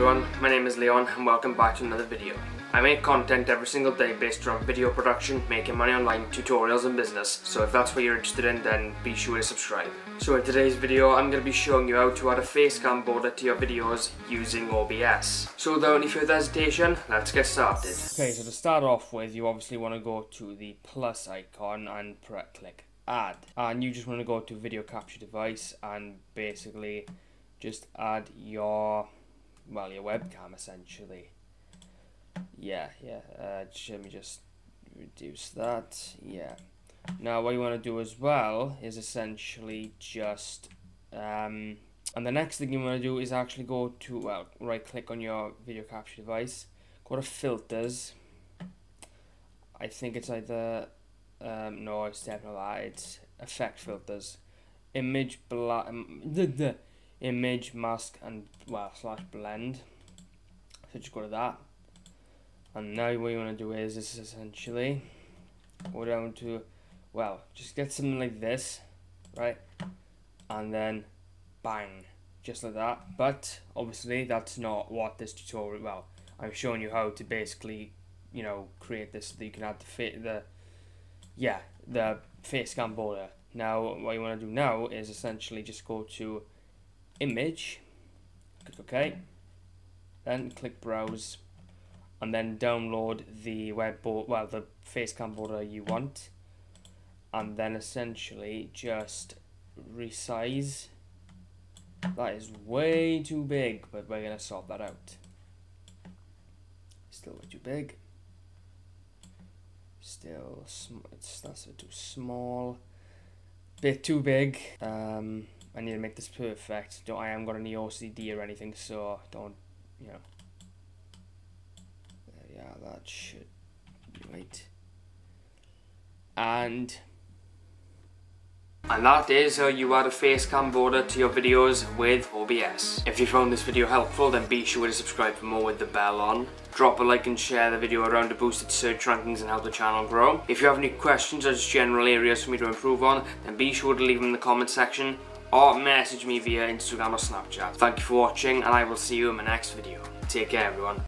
everyone, my name is Leon and welcome back to another video. I make content every single day based around video production, making money online, tutorials and business, so if that's what you're interested in, then be sure to subscribe. So in today's video I'm going to be showing you how to add a Facecam border to your videos using OBS. So without any further hesitation, let's get started. Okay, so to start off with, you obviously want to go to the plus icon and click add, and you just want to go to video capture device and basically just add your webcam essentially. Let me just reduce that. Now what you want to do as well is essentially just and the next thing you want to do is actually go to right click on your video capture device, go to filters. I think it's either no, it's definitely that. It's effect filters, image image mask and / blend. So just go to that, and now what you want to do is essentially go down to just get something like this, right, and then bang, just like that. But obviously that's not what this tutorial, I'm showing you how to basically, create this so that you can add the Facecam border. Now what you want to do now is essentially just go to image, click OK, then click browse, and then download the the Facecam border you want, and then essentially just resize. That is way too big, but we're gonna sort that out. Still way too big. Still that's a bit too small. Bit too big. I need to make this perfect. I haven't got any OCD or anything, so don't, that should be right. And that is how you add a Facecam border to your videos with OBS. If you found this video helpful, then be sure to subscribe for more with the bell on. Drop a like and share the video around to boost its search rankings and help the channel grow. If you have any questions or just general areas for me to improve on, then be sure to leave them in the comment section or message me via Instagram or Snapchat. Thank you for watching, and I will see you in my next video. Take care, everyone.